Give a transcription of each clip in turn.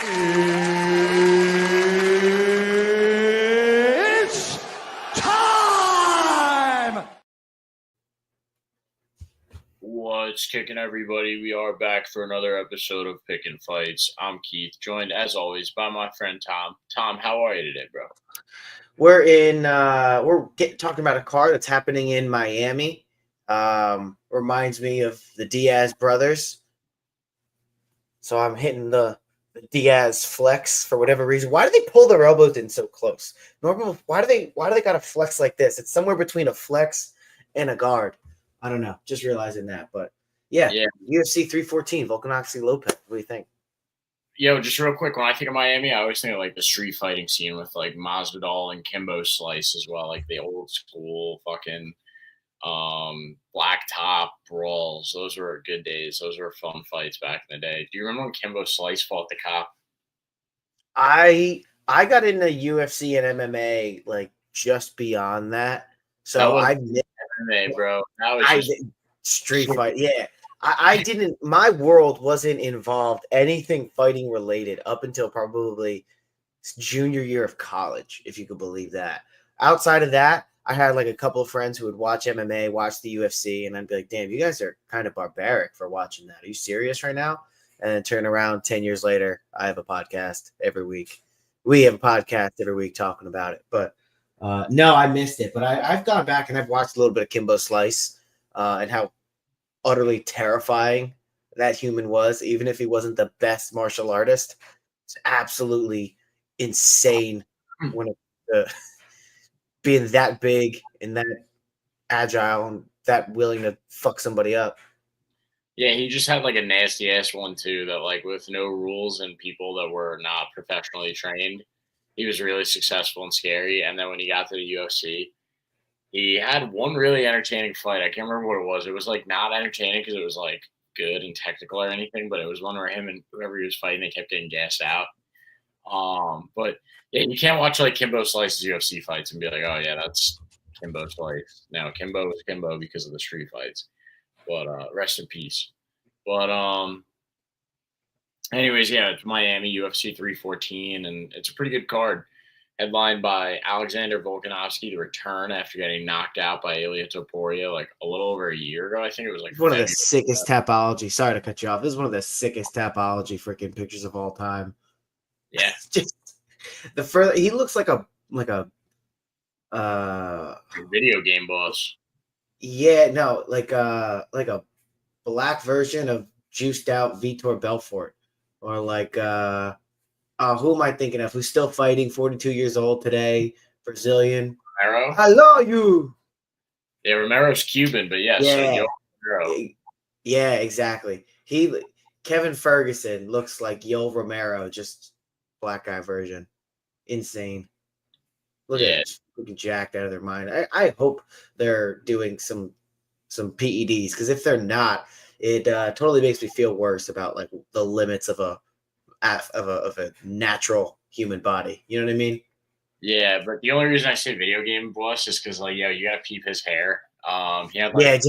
It's time! What's kicking, everybody? We are back for another episode of Pickin Fights. I'm Keith, joined as always by my friend Tom. Tom, how are you today, bro? We're talking about a card that's happening in Miami. Reminds me of the Diaz brothers. So I'm hitting the Diaz flex for whatever reason. Why do they pull their elbows in so close? Normal. Why do they got a flex like this? It's somewhere between a flex and a guard. I don't know. Just realizing that, but yeah. UFC 314, Volkanovski, Lopes. What do you think? Yo, just real quick, when I think of Miami, I always think of like the street fighting scene with like Masvidal and Kimbo Slice as well, like the old school fucking blacktop brawls. Those were good days. Those were fun fights back in the day. Do you remember when Kimbo Slice fought the cop? I got into UFC and MMA like just beyond that. So I missed MMA, bro. That was street fight. Yeah. I didn't, my world wasn't involved anything fighting related up until probably junior year of college, if you could believe that. Outside of that, I had like a couple of friends who would watch MMA, watch the UFC, and I'd be like, damn, you guys are kind of barbaric for watching that. Are you serious right now? And then turn around 10 years later, I have a podcast every week. We have a podcast every week talking about it. But no, I missed it. But I've gone back and I've watched a little bit of Kimbo Slice and how utterly terrifying that human was, even if he wasn't the best martial artist. It's absolutely insane when being that big and that agile and that willing to fuck somebody up. Yeah, he just had like a nasty ass one too, that like with no rules and people that were not professionally trained, he was really successful and scary. And then when he got to the UFC, he had one really entertaining fight. I can't remember what it was. It was like not entertaining because it was like good and technical or anything, but it was one where him and whoever he was fighting, they kept getting gassed out. But yeah, you can't watch like Kimbo Slice's UFC fights and be like, oh yeah, that's Kimbo Slice. No, Kimbo was Kimbo because of the street fights. But rest in peace. But anyways, yeah, it's Miami UFC 314, and it's a pretty good card. Headlined by Alexander Volkanovski to return after getting knocked out by Ilia Topuria like a little over a year ago. I think it was like one of the sickest tapology. Sorry to cut you off. This is one of the sickest tapology freaking pictures of all time. Yeah, just the further he looks like a video game boss. Yeah, no, like a black version of juiced out Vitor Belfort, or like who am I thinking of? Who's still fighting? 42 years old today, Brazilian. Romero. I love you. Yeah, Romero's Cuban, but yes, yeah, Romero. Yeah, exactly. Kevin Ferguson looks like Yoel Romero, just black guy version. Insane. Look at it, looking jacked out of their mind. I hope they're doing some PEDs, because if they're not, it totally makes me feel worse about like the limits of a natural human body. You know what I mean? Yeah, but the only reason I say video game boss is because like, you gotta peep his hair. He had like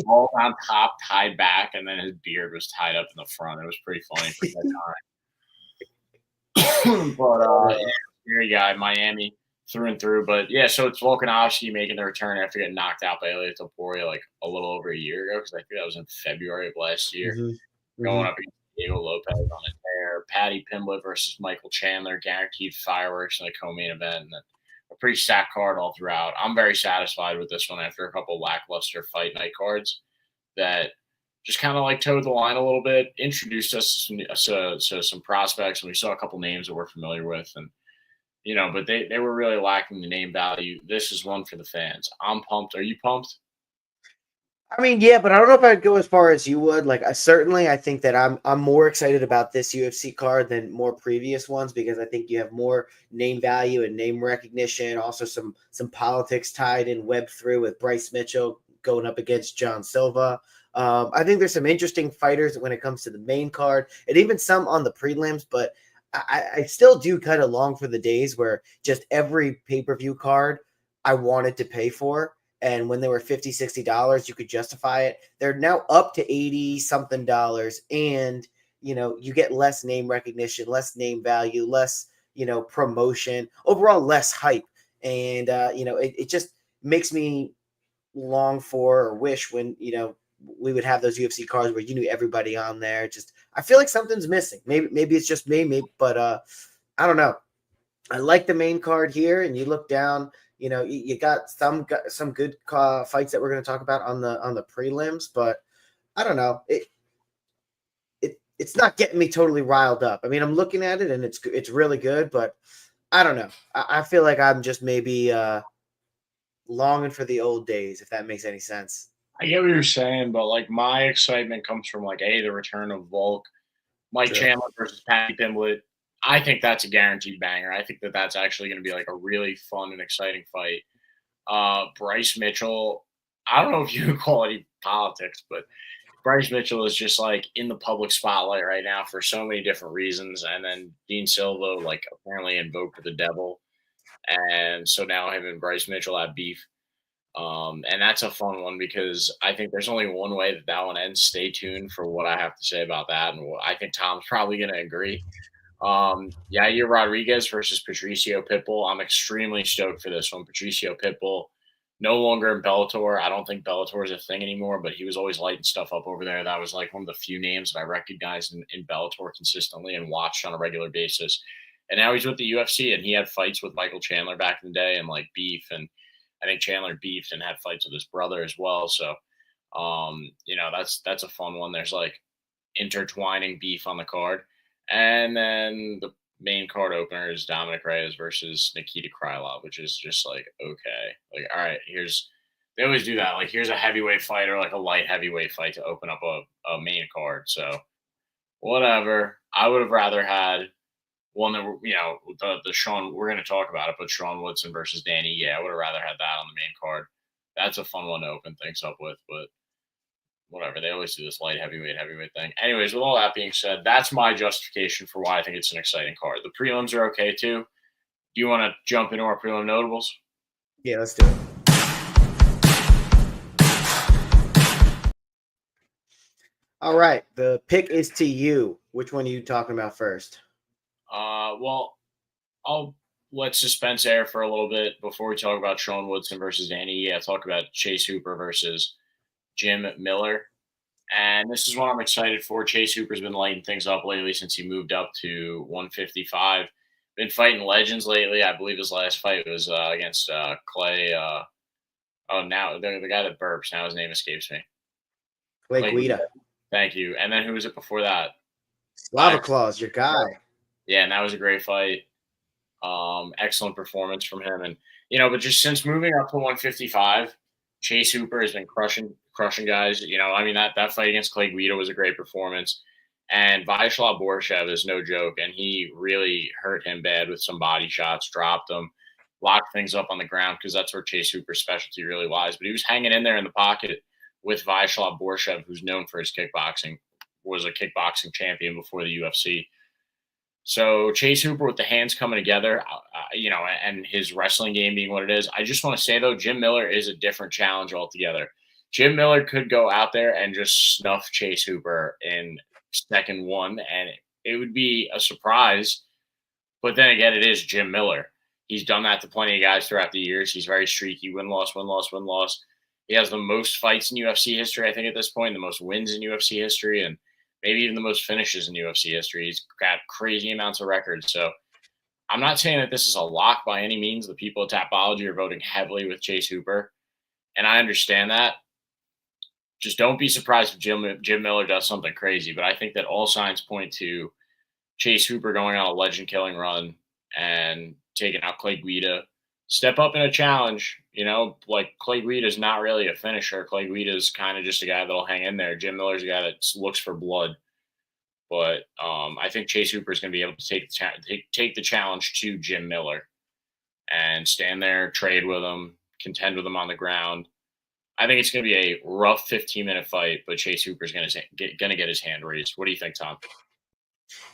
all on top tied back, and then his beard was tied up in the front. It was pretty funny for that time. But here you go, Miami through and through. But yeah, so it's Volkanovski making the return after getting knocked out by Ilia Topuria like a little over a year ago, because I think that was in February of last year. Going up against Diego Lopes on a tear. Paddy Pimblett versus Michael Chandler, guaranteed fireworks in the co-main event, and a pretty stacked card all throughout. I'm very satisfied with this one after a couple lackluster fight night cards that just kind of like towed the line a little bit, introduced us to some prospects, and we saw a couple names that we're familiar with, and but they were really lacking the name value. This is one for the fans. I'm pumped. Are you pumped? I mean, yeah, but I don't know if I'd go as far as you would. Like, I think that I'm more excited about this UFC card than more previous ones, because I think you have more name value and name recognition. Also, some politics tied in, webbed through with Bryce Mitchell going up against John Silva. I think there's some interesting fighters when it comes to the main card, and even some on the prelims. But I still do kind of long for the days where just every pay-per-view card I wanted to pay for. And when they were $50, $60, you could justify it. They're now up to $80 something, and you get less name recognition, less name value, less, promotion, overall less hype. And, it just makes me long for or wish when, we would have those UFC cards where you knew everybody on there. Just, I feel like something's missing. Maybe it's just me, but I don't know. I like the main card here, and you look down, you got some good fights that we're going to talk about on the prelims, but I don't know. It's not getting me totally riled up. I mean, I'm looking at it and it's really good, but I don't know. I feel like I'm just maybe longing for the old days, if that makes any sense. I get what you're saying, but like my excitement comes from like the return of Volk, Mike True. Chandler versus Patty Pimblett. I think that's a guaranteed banger. I think that that's actually going to be like a really fun and exciting fight. Bryce Mitchell, I don't know if you would call it politics, but Bryce Mitchell is just like in the public spotlight right now for so many different reasons. And then Dean Silva, like, apparently invoked the devil. And so now him and Bryce Mitchell have beef. And that's a fun one because I think there's only one way that that one ends. Stay tuned for what I have to say about that. And I think Tom's probably going to agree. Yair Rodriguez versus Patricio Pitbull. I'm extremely stoked for this one. Patricio Pitbull, no longer in Bellator. I don't think Bellator is a thing anymore, but he was always lighting stuff up over there. That was like one of the few names that I recognized in Bellator consistently and watched on a regular basis. And now he's with the UFC, and he had fights with Michael Chandler back in the day and like beef. And I think Chandler beefed and had fights with his brother as well. So, that's a fun one. There's like intertwining beef on the card. And then the main card opener is Dominic Reyes versus Nikita Krylov, which is just like, okay, like, all right, they always do that. Like, here's a heavyweight fight or like a light heavyweight fight to open up a main card. So whatever. I would have rather had one that, the Sean, we're going to talk about it, but Sean Woodson versus Danny. Yeah, I would have rather had that on the main card. That's a fun one to open things up with, but whatever. They always do this light heavyweight thing. Anyways, with all that being said, that's my justification for why I think it's an exciting card. The prelims are okay too. Do you want to jump into our prelim notables? Yeah, let's do it. All right, the pick is to you. Which one are you talking about first? Well, I'll let suspense air for a little bit before we talk about Sean Woodson versus Danny. Yeah, talk about Chase Hooper versus Jim Miller. And this is what I'm excited for. Chase Hooper's been lighting things up lately since he moved up to 155. Been fighting legends lately. I believe his last fight was against Clay. Now the guy that burps. Now his name escapes me. Clay Guida. Thank you. And then who was it before that? Slava Claus, your guy. Yeah, and that was a great fight. Excellent performance from him. And, but just since moving up to 155, Chase Hooper has been crushing guys. That fight against Clay Guida was a great performance. And Vyacheslav Borshev is no joke. And he really hurt him bad with some body shots, dropped him, locked things up on the ground because that's where Chase Hooper's specialty really lies. But he was hanging in there in the pocket with Vyacheslav Borshev, who's known for his kickboxing, was a kickboxing champion before the UFC. So Chase Hooper with the hands coming together, and his wrestling game being what it is. I just want to say, though, Jim Miller is a different challenge altogether. Jim Miller could go out there and just snuff Chase Hooper in second one, and it would be a surprise. But then again, it is Jim Miller. He's done that to plenty of guys throughout the years. He's very streaky, win-loss, win-loss, win-loss. He has the most fights in UFC history, I think, at this point, the most wins in UFC history, and maybe even the most finishes in UFC history. He's got crazy amounts of records. So I'm not saying that this is a lock by any means. The people at Tapology are voting heavily with Chase Hooper, and I understand that. Just don't be surprised if Jim Miller does something crazy. But I think that all signs point to Chase Hooper going on a legend-killing run and taking out Clay Guida. Step up in a challenge, like Clay Guida is not really a finisher. Clay Guida is kind of just a guy that'll hang in there. Jim Miller's a guy that looks for blood. But I think Chase Hooper is going to be able to take the challenge to Jim Miller and stand there, trade with him, contend with him on the ground. I think it's going to be a rough 15-minute fight, but Chase Hooper is going to get his hand raised. What do you think, Tom?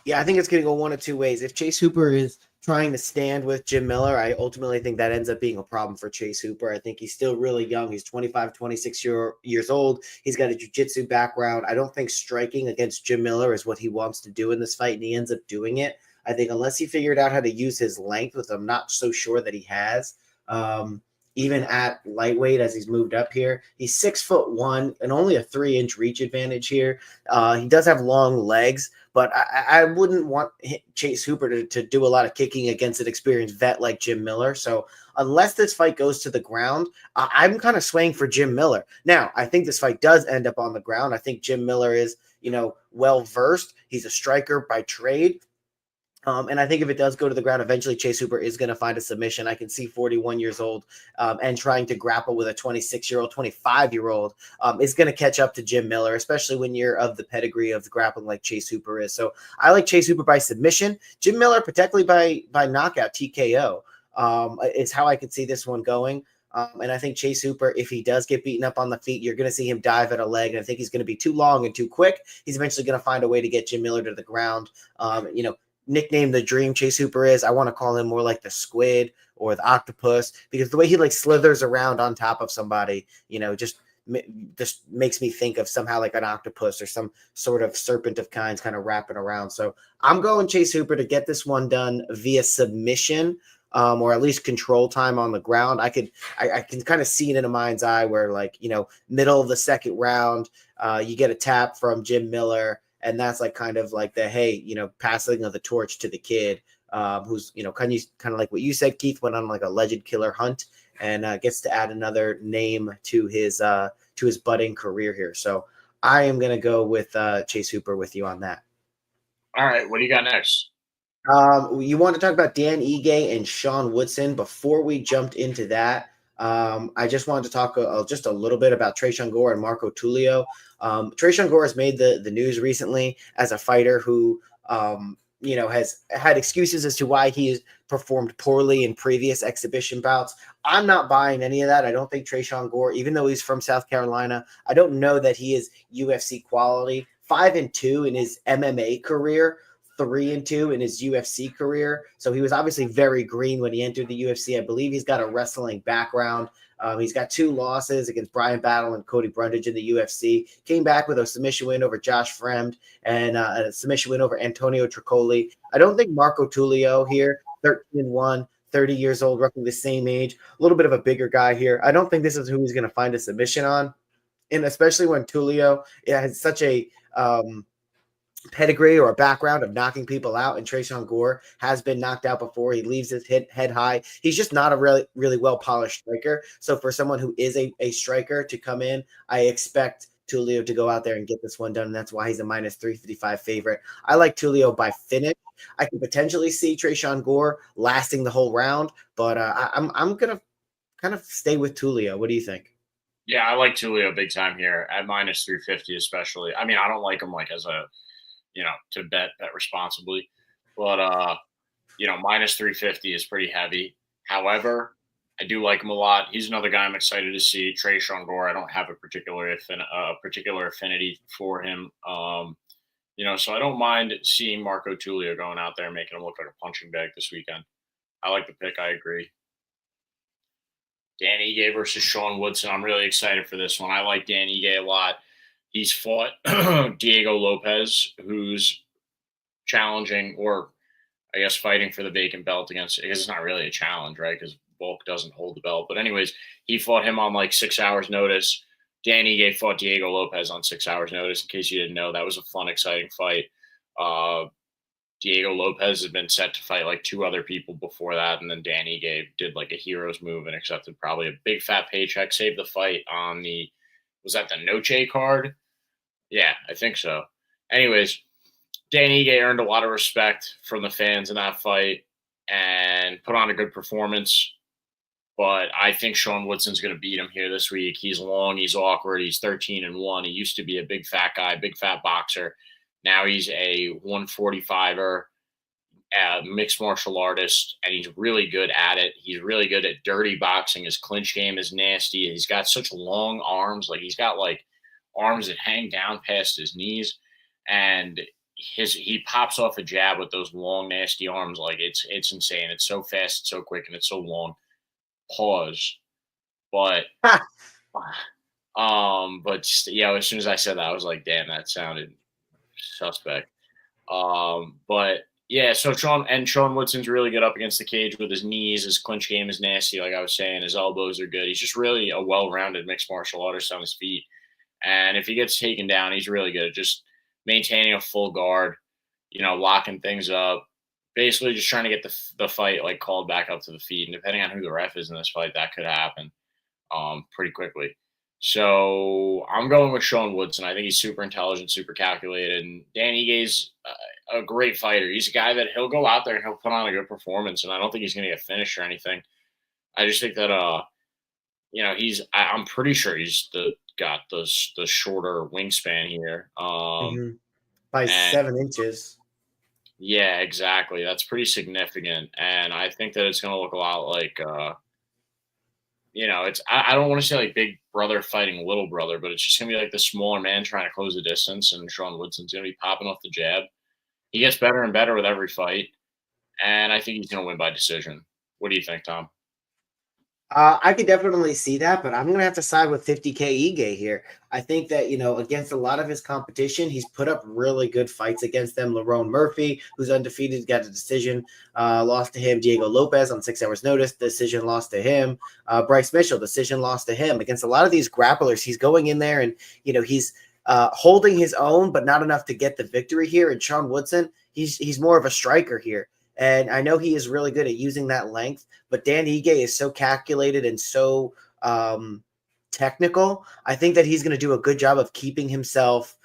Yeah, I think it's going to go one of two ways. If Chase Hooper is trying to stand with Jim Miller, I ultimately think that ends up being a problem for Chase Hooper. I think he's still really young. He's 25, 26 years old. He's got a jiu-jitsu background. I don't think striking against Jim Miller is what he wants to do in this fight, and he ends up doing it. I think unless he figured out how to use his length, which I'm not so sure that he has, even at lightweight as he's moved up here. He's 6'1" and only a 3-inch reach advantage here. He does have long legs, but I wouldn't want Chase Hooper to do a lot of kicking against an experienced vet like Jim Miller. So unless this fight goes to the ground, I'm kind of swaying for Jim Miller. Now, I think this fight does end up on the ground. I think Jim Miller is, well versed. He's a striker by trade. And I think if it does go to the ground, eventually Chase Hooper is going to find a submission. I can see 41 years old and trying to grapple with a 26-year-old, 25-year-old is going to catch up to Jim Miller, especially when you're of the pedigree of the grappling like Chase Hooper is. So I like Chase Hooper by submission. Jim Miller, particularly by knockout, TKO, is how I could see this one going. And I think Chase Hooper, if he does get beaten up on the feet, you're going to see him dive at a leg. And I think he's going to be too long and too quick. He's eventually going to find a way to get Jim Miller to the ground. Nickname the Dream Chase Hooper is. I want to call him more like the squid or the octopus, because the way he like slithers around on top of somebody, just makes me think of somehow like an octopus or some sort of serpent of kinds kind of wrapping around. So I'm going Chase Hooper to get this one done via submission. Or at least control time on the ground. I can kind of see it in a mind's eye where, like, middle of the second round, you get a tap from Jim Miller, and that's like kind of like the, hey, passing of the torch to the kid, who's, kind of like what you said, Keith, went on like a legend killer hunt and gets to add another name to his budding career here. So I am going to go with Chase Hooper with you on that. All right, what do you got next? You want to talk about Dan Ige and Sean Woodson. Before we jumped into that, I just wanted to talk just a little bit about Tresean Gore and Marco Tulio. Tresean Gore has made the news recently as a fighter who, has had excuses as to why he has performed poorly in previous exhibition bouts. I'm not buying any of that. I don't think Tresean Gore, even though he's from South Carolina, I don't know that he is UFC quality. 5-2 in his MMA career. 3-2 in his UFC career. So he was obviously very green when he entered the UFC. I believe he's got a wrestling background. He's got 2 losses against Brian Battle and Cody Brundage in the UFC. Came back with a submission win over Josh Fremd and a submission win over Antonio Tricoli. I don't think Marco Tulio here, 13-1, 30 years old, roughly the same age, a little bit of a bigger guy here. I don't think this is who he's going to find a submission on. And especially when Tulio has such a pedigree or a background of knocking people out, and Tresean Gore has been knocked out before. He leaves his head high. He's just not a really, really well-polished striker. So for someone who is a striker to come in, I expect Tulio to go out there and get this one done, and that's why he's a minus 355 favorite. I like Tulio by finish. I can potentially see Tresean Gore lasting the whole round, but I'm going to kind of stay with Tulio. What do you think? Yeah, I like Tulio big time here at minus 350, especially. I mean, I don't like him like as a to bet responsibly. But minus 350 is pretty heavy. However, I do like him a lot. He's another guy I'm excited to see. Tresean Gore, I don't have a particular affinity for him. So I don't mind seeing Marco Tulio going out there and making him look like a punching bag this weekend. I like the pick. I agree. Dan Ige versus Sean Woodson. I'm really excited for this one. I like Dan Ige a lot. He's fought Diego Lopes, who's challenging, or I guess fighting for the vacant belt against. I guess it's not really a challenge, right? Because Volk doesn't hold the belt. But anyways, he fought him on like 6 hours notice. Dan Ige fought Diego Lopes on 6 hours notice. In case you didn't know, that was a fun, exciting fight. Diego Lopes had been set to fight like 2 other people before that, and then Dan Ige did like a hero's move and accepted probably a big fat paycheck, saved the fight on was that the Noche card? Yeah, I think so. Anyways, Dan Ige earned a lot of respect from the fans in that fight and put on a good performance. But I think Sean Woodson's going to beat him here this week. He's long, he's awkward, he's 13-1. He used to be a big fat guy, big fat boxer. Now he's a 145er, mixed martial artist, and he's really good at it. He's really good at dirty boxing. His clinch game is nasty. He's got such long arms. Like, he's got like arms that hang down past his knees. And he pops off a jab with those long, nasty arms. Like it's insane. It's so fast, it's so quick, and it's so long. Pause. But yeah, as soon as I said that, I was like, damn, that sounded suspect. But yeah, so Sean Woodson's really good up against the cage with his knees. His clinch game is nasty, like I was saying. His elbows are good. He's just really a well-rounded mixed martial artist on his feet. And if he gets taken down, he's really good at just maintaining a full guard, locking things up, basically just trying to get the fight like called back up to the feet. And depending on who the ref is in this fight, that could happen pretty quickly. So I'm going with Sean Woodson. I think he's super intelligent, super calculated, and Dan Igue's a great fighter. He's a guy that he'll go out there and he'll put on a good performance, and I don't think he's going to get finished or anything. I just think that I'm pretty sure he's got the shorter wingspan here. By 7 inches. Yeah, exactly. That's pretty significant, and I think that it's going to look a lot like. I don't want to say like big brother fighting little brother, but it's just going to be like the smaller man trying to close the distance, and Sean Woodson's going to be popping off the jab. He gets better and better with every fight, and I think he's going to win by decision. What do you think, Tom? I could definitely see that, but I'm going to have to side with 50K Ige here. I think that, against a lot of his competition, he's put up really good fights against them. Lerone Murphy, who's undefeated, got a decision, lost to him. Diego Lopes on 6 hours notice, decision lost to him. Bryce Mitchell, decision lost to him. Against a lot of these grapplers, he's going in there and, he's holding his own, but not enough to get the victory here. And Sean Woodson, he's more of a striker here. And I know he is really good at using that length, but Dan Ige is so calculated and so technical. I think that he's going to do a good job of keeping himself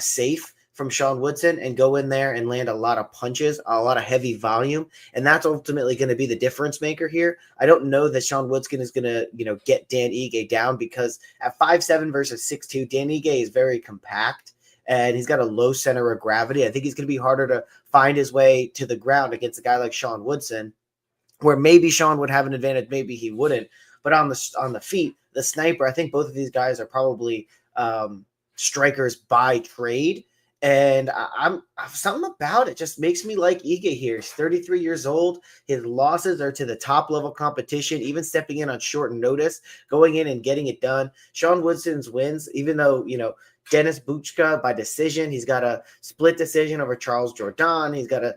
safe from Sean Woodson and go in there and land a lot of punches, a lot of heavy volume. And that's ultimately going to be the difference maker here. I don't know that Sean Woodson is going to, get Dan Ige down, because at 5'7" versus 6'2", Dan Ige is very compact. And he's got a low center of gravity. I think he's going to be harder to find his way to the ground against a guy like Sean Woodson, where maybe Sean would have an advantage, maybe he wouldn't. But on the feet, the sniper, I think both of these guys are probably strikers by trade. And I'm something about it just makes me like Ige here. He's 33 years old. His losses are to the top level competition, even stepping in on short notice, going in and getting it done. Sean Woodson's wins, even though, Dennis Buchka by decision. He's got a split decision over Charles Jourdan. He's got a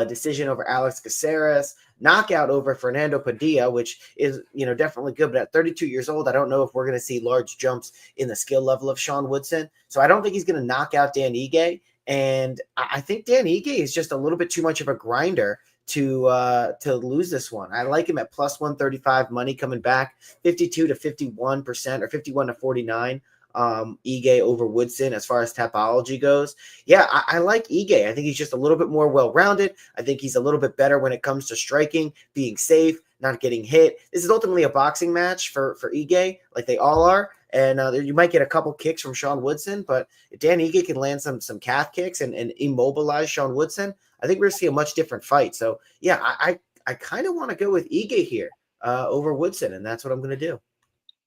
decision over Alex Caceres. Knockout over Fernando Padilla, which is, definitely good. But at 32 years old, I don't know if we're going to see large jumps in the skill level of Sean Woodson. So I don't think he's going to knock out Dan Ige. And I think Dan Ige is just a little bit too much of a grinder to lose this one. I like him at plus 135 money coming back, 52 to 51% or 51 to 49. Ige over Woodson as far as topology goes. Yeah, I like Ige. I think he's just a little bit more well-rounded. I think he's a little bit better when it comes to striking, being safe, not getting hit. This is ultimately a boxing match for Ige, like they all are. And you might get a couple kicks from Sean Woodson, but if Dan Ige can land some calf kicks and immobilize Sean Woodson, I think we're going to see a much different fight. So, yeah, I kind of want to go with Ige here over Woodson, and that's what I'm going to do.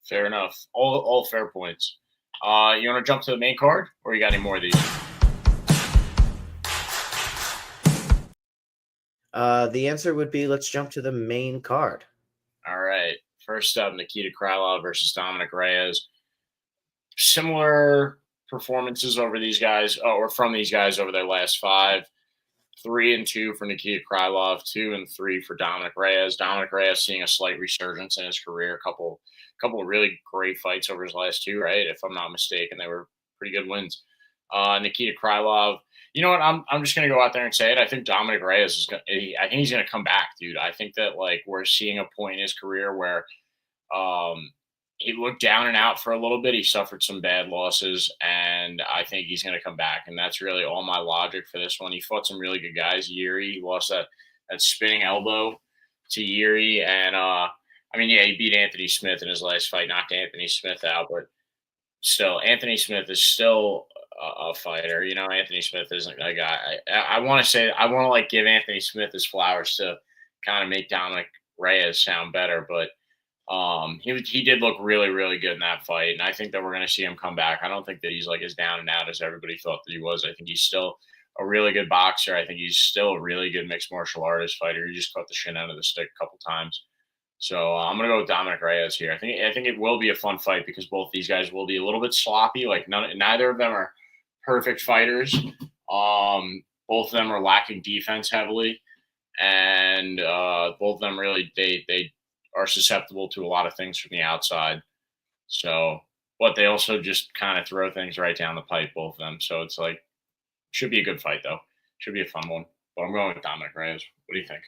Fair enough. All fair points. You want to jump to the main card, or you got any more of these? The answer would be let's jump to the main card. All right. First up, Nikita Krylov versus Dominic Reyes. Similar performances over these guys, or from these guys over their last 5. 3-2 for Nikita Krylov, 2-3 for Dominic Reyes. Dominic Reyes seeing a slight resurgence in his career. A couple of really great fights over his last 2, right? If I'm not mistaken, they were pretty good wins. Nikita Krylov, you know what? I'm just gonna go out there and say it. I think Dominic Reyes I think he's gonna come back, dude. I think that like we're seeing a point in his career where he looked down and out for a little bit. He suffered some bad losses, and I think he's going to come back. And that's really all my logic for this one. He fought some really good guys. Yuri, he lost that spinning elbow to Yuri. And, he beat Anthony Smith in his last fight, knocked Anthony Smith out. But still, Anthony Smith is still a fighter. Anthony Smith isn't a guy. I want to give Anthony Smith his flowers to kind of make Dominic Reyes sound better. But he did look really, really good in that fight, and I think that we're going to see him come back. I don't think that he's like as down and out as everybody thought that he was. I think he's still a really good boxer. I think he's still a really good mixed martial artist fighter. He just caught the shin end of the stick a couple times. So I'm gonna go with Dominic Reyes here. I think it will be a fun fight because both these guys will be a little bit sloppy. Like neither of them are perfect fighters. Both of them are lacking defense heavily, and both of them really they are susceptible to a lot of things from the outside. So, but they also just kind of throw things right down the pipe, both of them. So it's like should be a good fight though. Should be a fun one. But I'm going with Dominic Reyes. What do you think?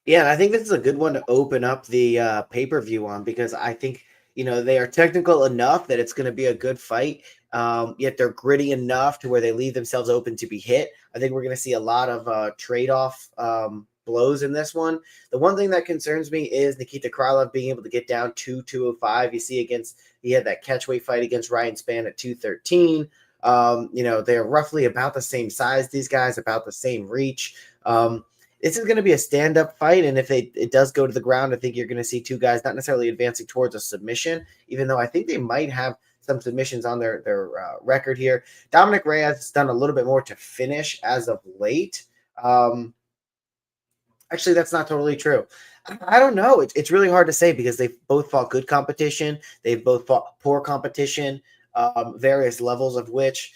Yeah, and I think this is a good one to open up the pay-per-view on because I think, they are technical enough that it's going to be a good fight. Yet they're gritty enough to where they leave themselves open to be hit. I think we're going to see a lot of trade-off blows in this one. The one thing that concerns me is Nikita Krylov being able to get down to 205. You see he had that catchweight fight against Ryan Spann at 213. They're roughly about the same size, these guys, about the same reach. This is going to be a stand-up fight, and if it does go to the ground, I think you're going to see two guys not necessarily advancing towards a submission, even though I think they might have some submissions on their record here. Dominic Reyes has done a little bit more to finish as of late. Actually, that's not totally true. I don't know. It's really hard to say because they've both fought good competition. They've both fought poor competition, various levels of which.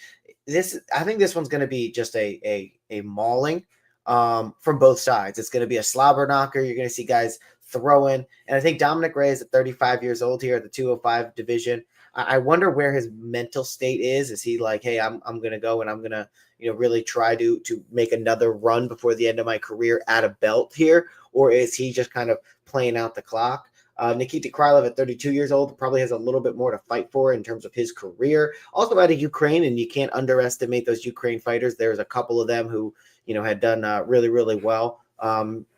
I think this one's going to be just a mauling. From both sides. It's going to be a slobber knocker. You're going to see guys throwing. And I think Dominic Reyes at 35 years old here at the 205 division. I wonder where his mental state is. Is he like, hey, I'm going to go and I'm going to, really try to make another run before the end of my career at a belt here? Or is he just kind of playing out the clock? Nikita Krylov at 32 years old probably has a little bit more to fight for in terms of his career. Also out of Ukraine, and you can't underestimate those Ukraine fighters. There's a couple of them who, had done really, really well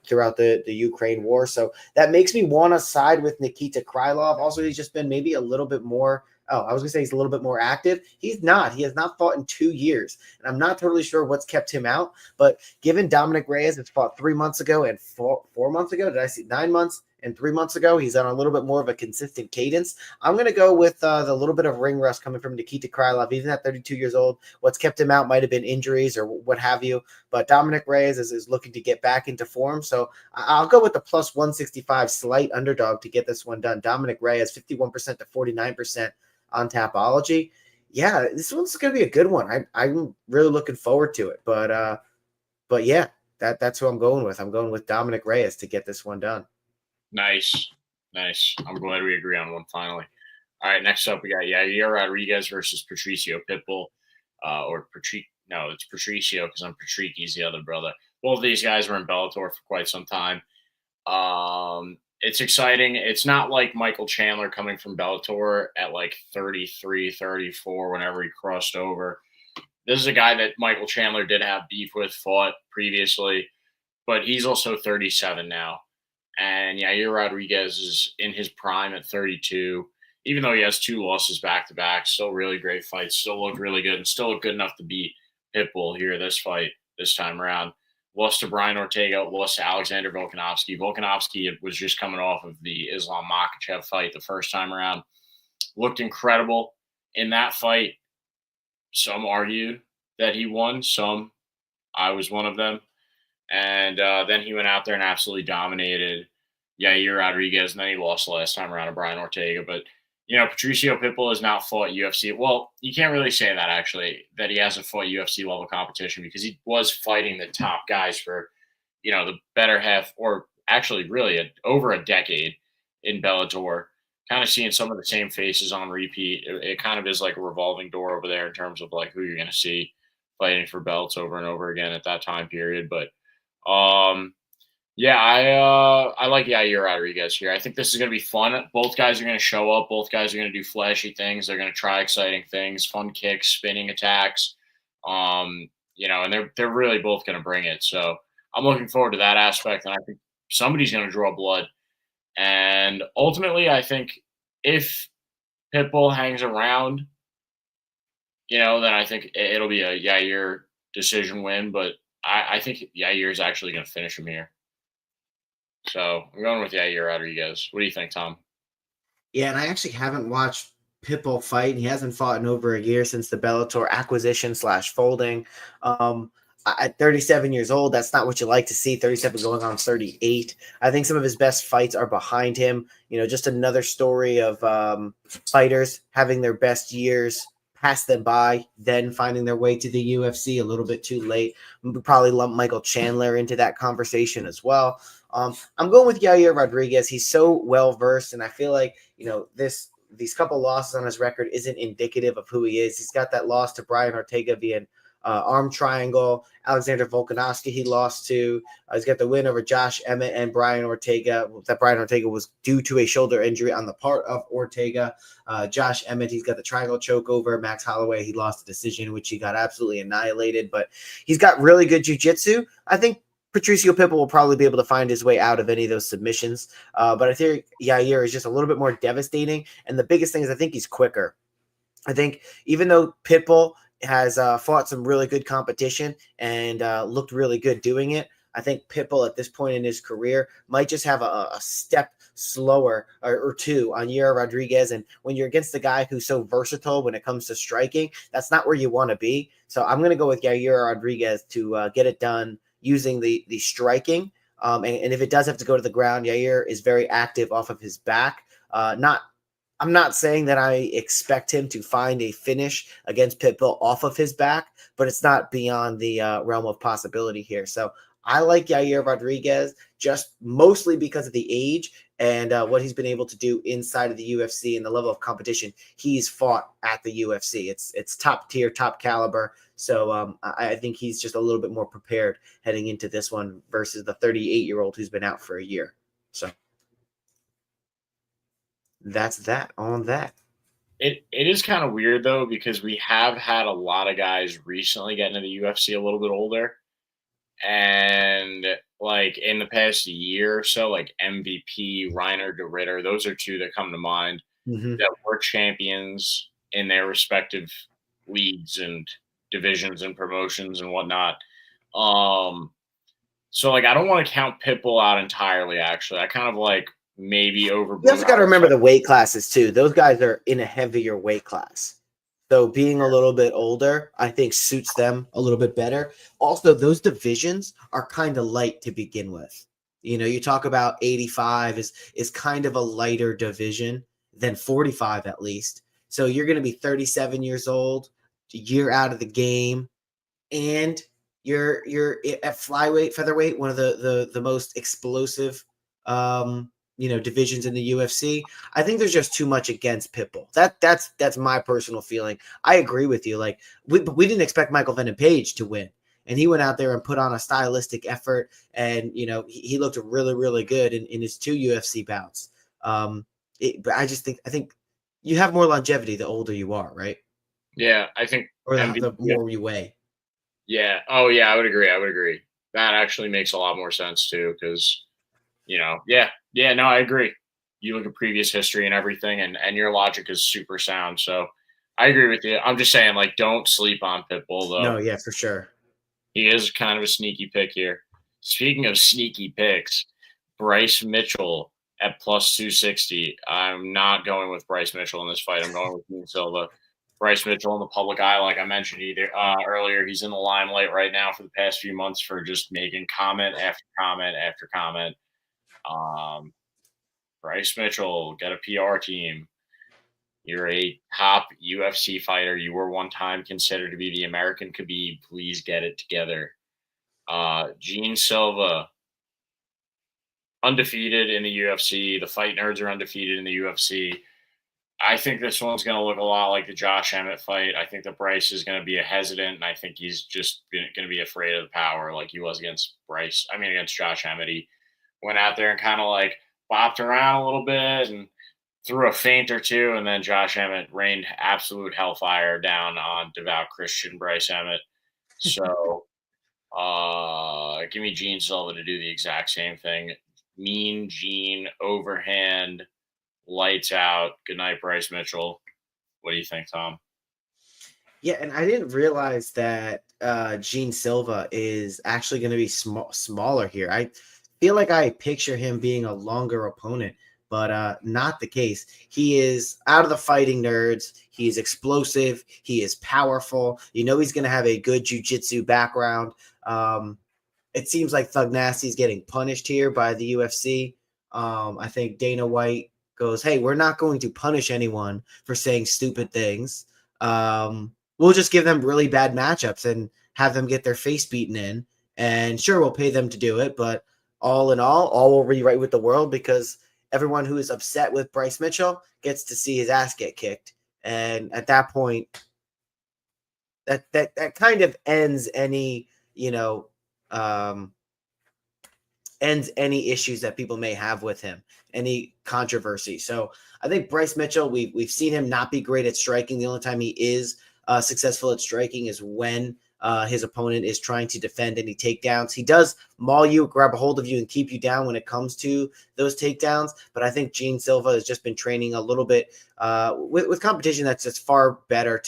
throughout the Ukraine war. So that makes me want to side with Nikita Krylov. Also, he's just been maybe a little bit more. Oh, I was going to say he's a little bit more active. He's not. He has not fought in 2 years. And I'm not totally sure what's kept him out. But given Dominic Reyes has fought 3 months ago and 4 months ago, did I see 9 months? And 3 months ago, he's on a little bit more of a consistent cadence. I'm going to go with the little bit of ring rust coming from Nikita Krylov. Even at 32 years old, what's kept him out might have been injuries or what have you. But Dominic Reyes is looking to get back into form. So I'll go with the plus 165 slight underdog to get this one done. Dominic Reyes, 51% to 49% on Tapology. Yeah, this one's going to be a good one. I'm really looking forward to it. But yeah, that's who I'm going with. I'm going with Dominic Reyes to get this one done. Nice. I'm glad we agree on one finally. All right, next up we got Yair Rodriguez versus Patricio Pitbull. It's Patricio because I'm Patricky's the other brother. Both of these guys were in Bellator for quite some time. It's exciting. It's not like Michael Chandler coming from Bellator at like 33, 34 whenever he crossed over. This is a guy that Michael Chandler did have beef with, fought previously, but he's also 37 now. And Yair Rodriguez is in his prime at 32, even though he has 2 losses back-to-back. Still really great fights. Still looked really good and still looked good enough to beat Pitbull here this time around. Lost to Brian Ortega, lost to Alexander Volkanovski. Volkanovski was just coming off of the Islam Makhachev fight the first time around. Looked incredible in that fight. Some argued that he won. I was one of them. And then he went out there and absolutely dominated Yair Rodriguez, and then he lost last time around to Brian Ortega. But, Patricio Pitbull has not fought UFC. Well, you can't really say that, actually, that he hasn't fought UFC-level competition because he was fighting the top guys for, the better half or actually really over a decade in Bellator. Kind of seeing some of the same faces on repeat. It kind of is like a revolving door over there in terms of, like, who you're going to see fighting for belts over and over again at that time period. But, I like Yair Rodriguez here. I think this is going to be fun. Both guys are going to show up. Both guys are going to do flashy things. They're going to try exciting things, fun kicks, spinning attacks. And they're really both going to bring it. So I'm looking forward to that aspect. And I think somebody's going to draw blood. And ultimately, I think if Pitbull hangs around, then I think it'll be a Yair decision win. But I think Yair is actually going to finish him here. So I'm going with Yair Rodriguez. What do you think, Tom? Yeah, and I actually haven't watched Pitbull fight. He hasn't fought in over a year since the Bellator acquisition / folding. At 37 years old, that's not what you like to see. 37 going on 38. I think some of his best fights are behind him. Just another story of fighters having their best years pass them by, then finding their way to the UFC a little bit too late. We'll probably lump Michael Chandler into that conversation as well. I'm going with Yair Rodriguez. He's so well versed, and I feel like these couple losses on his record isn't indicative of who he is. He's got that loss to Brian Ortega via arm triangle. Alexander Volkanovski he lost to. He's got the win over Josh Emmett and Brian Ortega. That Brian Ortega was due to a shoulder injury on the part of Ortega. Josh Emmett, he's got the triangle choke over. Max Holloway, he lost the decision, which he got absolutely annihilated. But he's got really good jiu-jitsu. I think Patricio Pitbull will probably be able to find his way out of any of those submissions. But I think Yair is just a little bit more devastating. And the biggest thing is I think he's quicker. I think even though Pitbull has fought some really good competition and looked really good doing it, I think Pitbull at this point in his career might just have a step slower or two on Yair Rodriguez. And when you're against a guy who's so versatile when it comes to striking, that's not where you want to be. So I'm going to go with Yair Rodriguez to get it done using the striking. And if it does have to go to the ground, Yair is very active off of his back. I'm not saying that I expect him to find a finish against Pitbull off of his back, but it's not beyond the realm of possibility here. So I like Yair Rodriguez just mostly because of the age and what he's been able to do inside of the UFC and the level of competition he's fought at the UFC. It's top tier, top caliber. So I think he's just a little bit more prepared heading into this one versus the 38-year-old who's been out for a year. So that's that on that. It is kind of weird though, because we have had a lot of guys recently get into the UFC a little bit older. And like in the past year or so, like MVP, Reiner de Ritter, those are two that come to mind that were champions in their respective leagues and divisions and promotions and whatnot. So like I don't want to count Pitbull out entirely, actually. I kind of like maybe over. You also got to remember the weight classes too. Those guys are in a heavier weight class. So being a little bit older, I think suits them a little bit better. Also, those divisions are kind of light to begin with. You talk about 85 is kind of a lighter division than 45 at least. So you're going to be 37 years old, a year out of the game, and you're at flyweight, featherweight, one of the most explosive divisions in the UFC. I think there's just too much against Pitbull. That's my personal feeling. I agree with you. Like we didn't expect Michael Venom Page to win, and he went out there and put on a stylistic effort, and he looked really, really good in his 2 UFC bouts. But I think you have more longevity the older you are, right? Yeah, I think, or the more you weigh. Yeah. Oh yeah, I would agree. That actually makes a lot more sense too, because no, I agree. You look at previous history and everything, and your logic is super sound. So I agree with you. I'm just saying, like, don't sleep on Pitbull, though. No, yeah, for sure. He is kind of a sneaky pick here. Speaking of sneaky picks, Bryce Mitchell at plus 260. I'm not going with Bryce Mitchell in this fight. I'm going with Dean Silva. Bryce Mitchell in the public eye, like I mentioned earlier, he's in the limelight right now for the past few months for just making comment after comment after comment. Bryce Mitchell, get a PR team. You're a top UFC fighter. You were one time considered to be the American Khabib. Please get it together. Gene Silva, undefeated in the UFC. The Fight Nerds are undefeated in the UFC. I think this one's going to look a lot like the Josh Emmett fight. I think that Bryce is going to be hesitant, and I think he's just going to be afraid of the power like he was against Josh Emmett. He went out there and kind of like bopped around a little bit and threw a feint or two, and then Josh Emmett rained absolute hellfire down on devout Christian Bryce Emmett. So give me Gene Silva to do the exact same thing. Mean Gene, overhand, lights out. Good night, Bryce Mitchell. What do you think, Tom? Yeah, and I didn't realize that Gene Silva is actually going to be smaller here. I feel like I picture him being a longer opponent, but not the case. He is out of the fighting nerds. He is explosive. He is powerful. You know he's going to have a good jiu-jitsu background. It seems like Thug Nasty is getting punished here by the UFC. I think Dana White goes, hey, we're not going to punish anyone for saying stupid things. We'll just give them really bad matchups and have them get their face beaten in. And sure, we'll pay them to do it. But all in all will be right with the world because everyone who is upset with Bryce Mitchell gets to see his ass get kicked. And at that point, that kind of ends any, ends any issues that people may have with him, any controversy. So I think Bryce Mitchell, we've seen him not be great at striking. The only time he is successful at striking is when his opponent is trying to defend any takedowns. He does maul you, grab a hold of you, and keep you down when it comes to those takedowns. But I think Gene Silva has just been training a little bit with competition that's just far better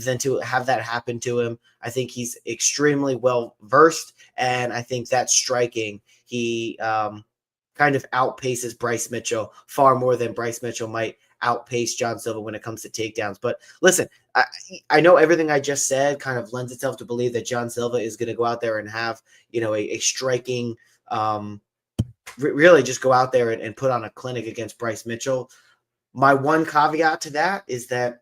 than to have that happen to him. I think he's extremely well versed, and I think that striking, he kind of outpaces Bryce Mitchell far more than Bryce Mitchell might outpace John Silva when it comes to takedowns. But listen, I know everything I just said kind of lends itself to believe that John Silva is going to go out there and have, a striking, really just go out there and put on a clinic against Bryce Mitchell. My one caveat to that is that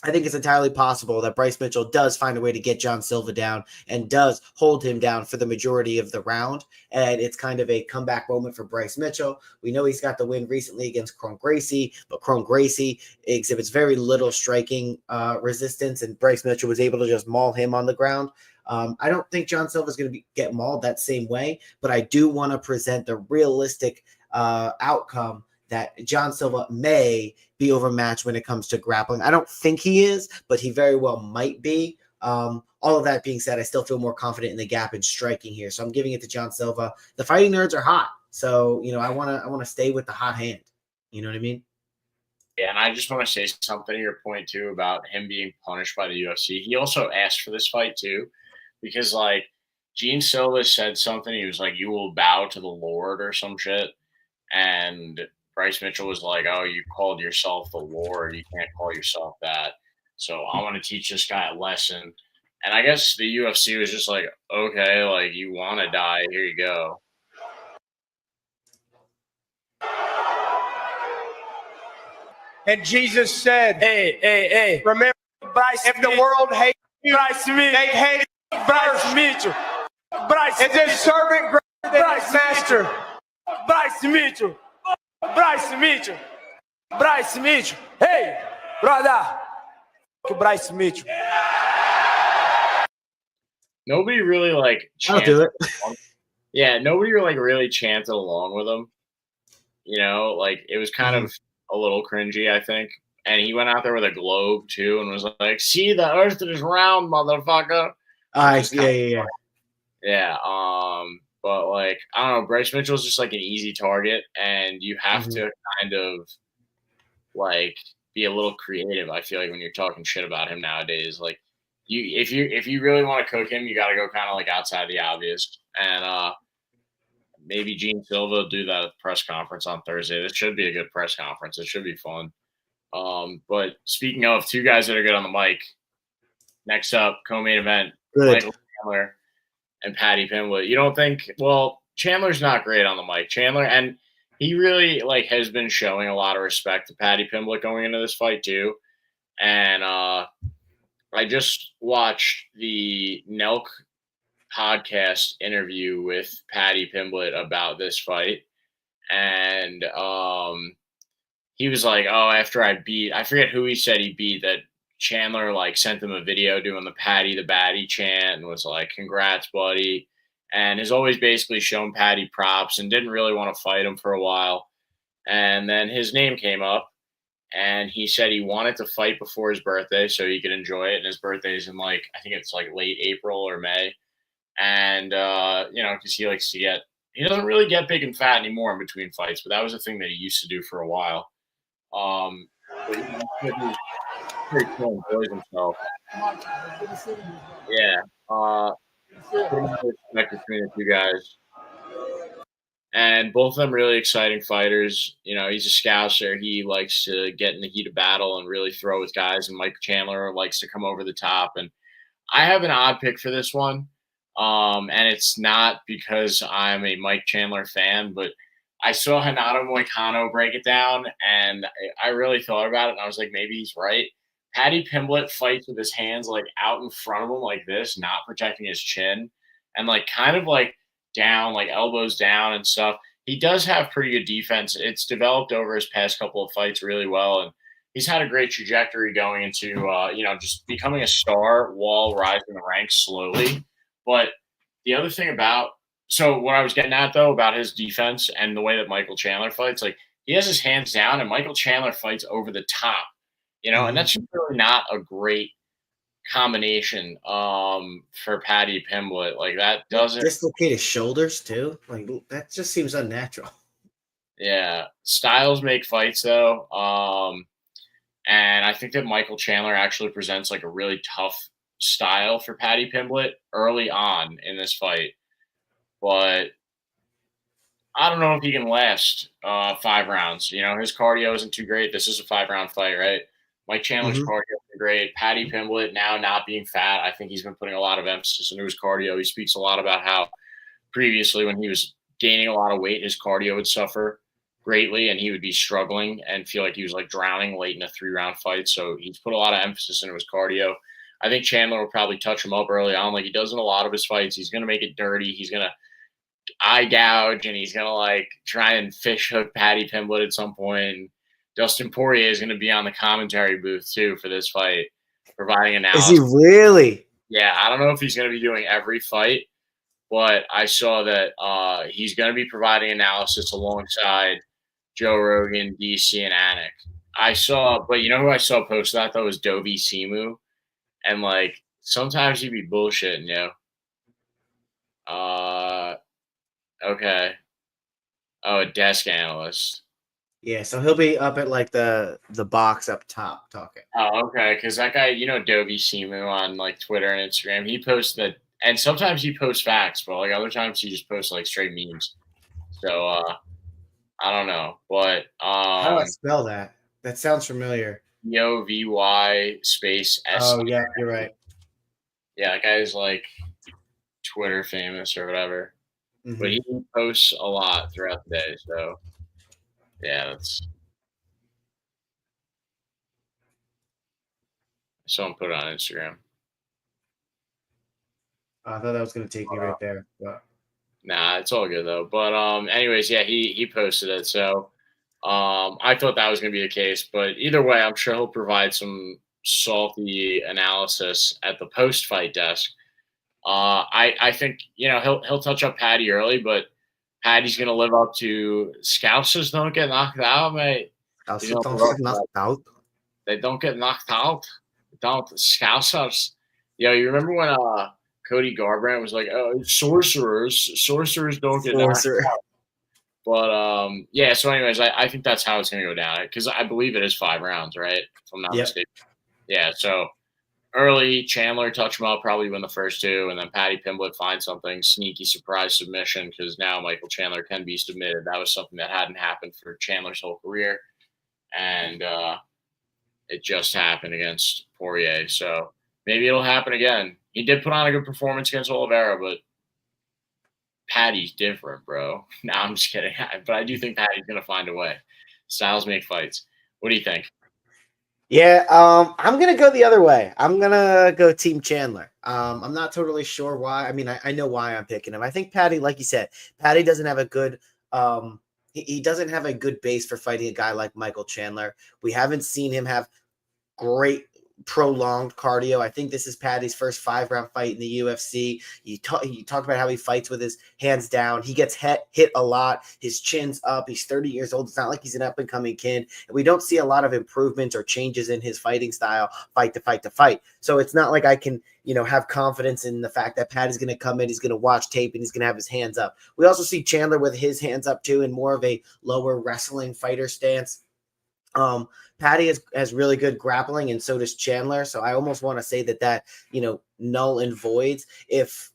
I think it's entirely possible that Bryce Mitchell does find a way to get John Silva down and does hold him down for the majority of the round. And it's kind of a comeback moment for Bryce Mitchell. We know he's got the win recently against Chrome Gracie, but Chrome Gracie exhibits very little striking resistance, and Bryce Mitchell was able to just maul him on the ground. I don't think John Silva is going to get mauled that same way, but I do want to present the realistic outcome that John Silva may be overmatched when it comes to grappling. I don't think he is, but he very well might be. All of that being said, I still feel more confident in the gap and striking here. So I'm giving it to John Silva. The fighting nerds are hot. So, I want to stay with the hot hand. You know what I mean? Yeah, and I just want to say something to your point, too, about him being punished by the UFC. He also asked for this fight, too, because, Gene Silva said something. He was like, you will bow to the Lord or some shit. And Bryce Mitchell was like, oh, you called yourself the Lord. You can't call yourself that. So I want to teach this guy a lesson. And I guess the UFC was just like, okay, you want to die. Here you go. And Jesus said, Hey. remember, Bryce if the world hates you, Bryce Mitchell. they hate Bryce Mitchell. Bryce Is this servant greater than his master? Bryce Mitchell. Bryce Mitchell. Bryce Mitchell. Hey, brother. Bryce Mitchell. Nobody really I'll do it. Yeah, nobody really chanted along with him. It was kind of a little cringy, I think. And he went out there with a globe too and was like, see, the earth is round, motherfucker. Yeah. Yeah. But I don't know, Bryce Mitchell's just an easy target, and you have to kind of be a little creative. I feel like when you're talking shit about him nowadays, if you really want to cook him, you got to go kind of outside the obvious. And maybe Gene Silva will do that press conference on Thursday. This should be a good press conference. It should be fun. But speaking of two guys that are good on the mic, next up, co-main event, Michael Chandler and Paddy Pimblett. You don't think? Well, Chandler's not great on the mic. Chandler, and he really has been showing a lot of respect to Paddy Pimblett going into this fight too. And I just watched the Nelk podcast interview with Paddy Pimblett about this fight, and he was like, "Oh, after I forget who he said he beat, that Chandler sent him a video doing the Paddy the Batty chant and was like, congrats, buddy." And has always basically shown Paddy props and didn't really want to fight him for a while. And then his name came up, and he said he wanted to fight before his birthday so he could enjoy it. And his birthday is in I think it's late April or May. And, because he likes to he doesn't really get big and fat anymore in between fights, but that was a thing that he used to do for a while. But, pretty cool, enjoys himself. Yeah. Pretty much respect between the two guys. And both of them really exciting fighters. You know, he's a scouser. He likes to get in the heat of battle and really throw with guys. And Mike Chandler likes to come over the top. And I have an odd pick for this one. And it's not because I'm a Mike Chandler fan, but I saw Hanato Moicano break it down, and I really thought about it, and I was like, maybe he's right. Paddy Pimblett fights with his hands like out in front of him like this, not protecting his chin, and like kind of like down, like elbows down and stuff. He does have pretty good defense. It's developed over his past couple of fights really well, and he's had a great trajectory going into just becoming a star while rising the ranks slowly. But the other thing about what I was getting at though about his defense and the way that Michael Chandler fights, like he has his hands down and Michael Chandler fights over the top, and that's just really not a great combination for Paddy Pimblett. Like that doesn't dislocate his shoulders too. Like that just seems unnatural. Yeah. Styles make fights though. And I think that Michael Chandler actually presents like a really tough style for Paddy Pimblett early on in this fight. But I don't know if he can last 5 rounds. His cardio isn't too great. This is a 5-round fight, right? Mike Chandler's cardio is great. Paddy Pimblett now not being fat, I think he's been putting a lot of emphasis into his cardio. He speaks a lot about how previously when he was gaining a lot of weight, his cardio would suffer greatly and he would be struggling and feel like he was like drowning late in a 3-round fight. So he's put a lot of emphasis into his cardio. I think Chandler will probably touch him up early on like he does in a lot of his fights. He's going to make it dirty. He's going to eye gouge and he's going to like try and fish hook Paddy Pimblett at some point. And Dustin Poirier is going to be on the commentary booth too for this fight, providing analysis. Is he really? Yeah, I don't know if he's going to be doing every fight, but I saw that he's going to be providing analysis alongside Joe Rogan, DC, and Anik. But you know who I saw post that though was Dovi Simu, and like sometimes he'd be bullshitting, Okay. Oh, a desk analyst. Yeah, so he'll be up at like the box up top talking. Oh, okay. Because that guy, Dovi Simu on like Twitter and Instagram, he posts that, and sometimes he posts facts, but like other times he just posts like straight memes. So I don't know, but how do I spell that? That sounds familiar. Dovy space S. Oh yeah, you're right. Yeah, that guy's like Twitter famous or whatever. But he posts a lot throughout the day, so yeah, that's. Someone put it on Instagram. I thought that was gonna take me right there, but nah, it's all good though. But anyways, yeah, he posted it, so I thought that was gonna be the case. But either way, I'm sure he'll provide some salty analysis at the post-fight desk. I think he'll touch up Paddy early, but Paddy's gonna live up to Scousers don't get knocked out, mate. Scousers don't get knocked out. They don't get knocked out. Don't Scousers. You remember when Cody Garbrandt was like, "Oh, sorcerers don't get knocked out." But yeah. So anyways, I think that's how it's gonna go down because I believe it is 5 rounds, right? If I'm not mistaken. Yeah. So. Early, Chandler touch him up, probably win the first 2, and then Paddy Pimblett finds something, sneaky surprise submission, because now Michael Chandler can be submitted. That was something that hadn't happened for Chandler's whole career, and it just happened against Poirier. So maybe it'll happen again. He did put on a good performance against Oliveira, but Paddy's different, bro. No, I'm just kidding. But I do think Paddy's going to find a way. Styles make fights. What do you think? Yeah, I'm gonna go the other way. I'm gonna go Team Chandler. I'm not totally sure why. I mean, I know why I'm picking him. I think Paddy, like you said, Paddy doesn't have a good he doesn't have a good base for fighting a guy like Michael Chandler. We haven't seen him have great prolonged cardio. I think this is Paddy's first 5-round fight in the UFC. He talked about how he fights with his hands down. He gets hit a lot. His chin's up. He's 30 years old. It's not like he's an up-and-coming kid. And we don't see a lot of improvements or changes in his fighting style, fight to fight to fight. So it's not like I can, have confidence in the fact that Paddy's going to come in, he's going to watch tape, and he's going to have his hands up. We also see Chandler with his hands up too in more of a lower wrestling fighter stance. Paddy has really good grappling, and so does Chandler. So I almost want to say that null and voids if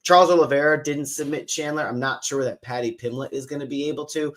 Charles Oliveira didn't submit Chandler. I'm not sure that Paddy Pimblett is going to be able to,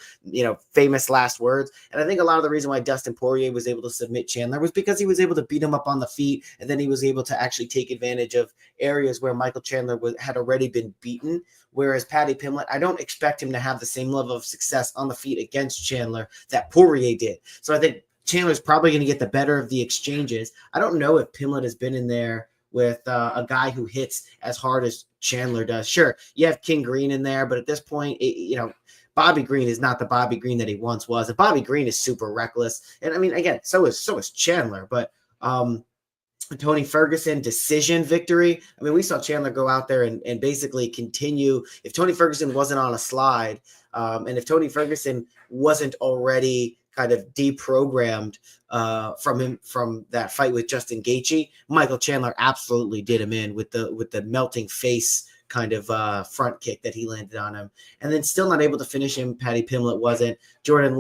famous last words. And I think a lot of the reason why Dustin Poirier was able to submit Chandler was because he was able to beat him up on the feet, and then he was able to actually take advantage of areas where Michael Chandler had already been beaten. Whereas Paddy Pimblett, I don't expect him to have the same level of success on the feet against Chandler that Poirier did. So I think Chandler's probably going to get the better of the exchanges. I don't know if Pimblett has been in there with a guy who hits as hard as Chandler does. Sure, you have King Green in there, but at this point, Bobby Green is not the Bobby Green that he once was. And Bobby Green is super reckless. And I mean, again, so is Chandler. But Tony Ferguson decision victory. I mean, we saw Chandler go out there and basically continue. If Tony Ferguson wasn't on a slide, and if Tony Ferguson wasn't already kind of deprogrammed from that fight with Justin Gaethje, Michael Chandler absolutely did him in with the melting face kind of front kick that he landed on him. And then still not able to finish him. Paddy Pimblett wasn't. Jared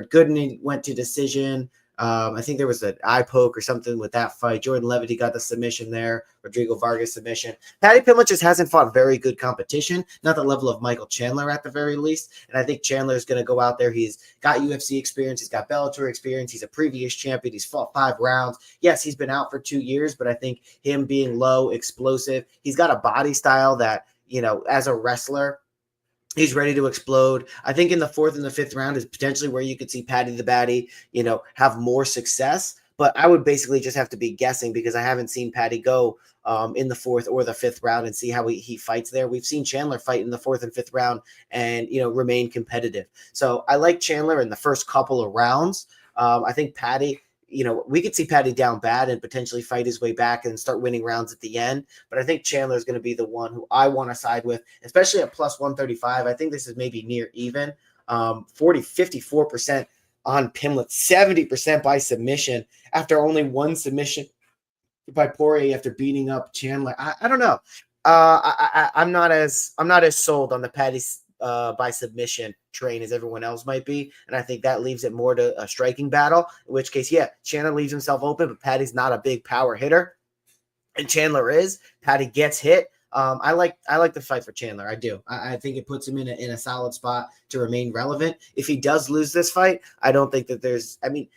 Gooden went to decision. I think there was an eye poke or something with that fight. Jordan Levity got the submission there. Rodrigo Vargas submission. Paddy Pimblett just hasn't fought very good competition, not the level of Michael Chandler at the very least. And I think Chandler is going to go out there. He's got UFC experience. He's got Bellator experience. He's a previous champion. He's fought 5 rounds. Yes, he's been out for 2 years, but I think him being low, explosive, he's got a body style that, as a wrestler, he's ready to explode. I think in the 4th and the 5th round is potentially where you could see Paddy the Baddy, have more success. But I would basically just have to be guessing because I haven't seen Paddy go in the 4th or the 5th round and see how he fights there. We've seen Chandler fight in the 4th and 5th round and, remain competitive. So I like Chandler in the first couple of rounds. I think Paddy, we could see Paddy down bad and potentially fight his way back and start winning rounds at the end. But I think Chandler is going to be the one who I want to side with, especially at plus 135. I think this is maybe near even. 54% on Pimblett, 70% by submission after only one submission by Poirier after beating up Chandler. I don't know. I'm not as sold on the Paddy by submission train as everyone else might be, and I think that leaves it more to a striking battle, in which case, yeah, Chandler leaves himself open, but Paddy's not a big power hitter, and Chandler is. Paddy gets hit. I like the fight for Chandler. I do. I think it puts him in a solid spot to remain relevant. If he does lose this fight, I don't think that there's. I mean,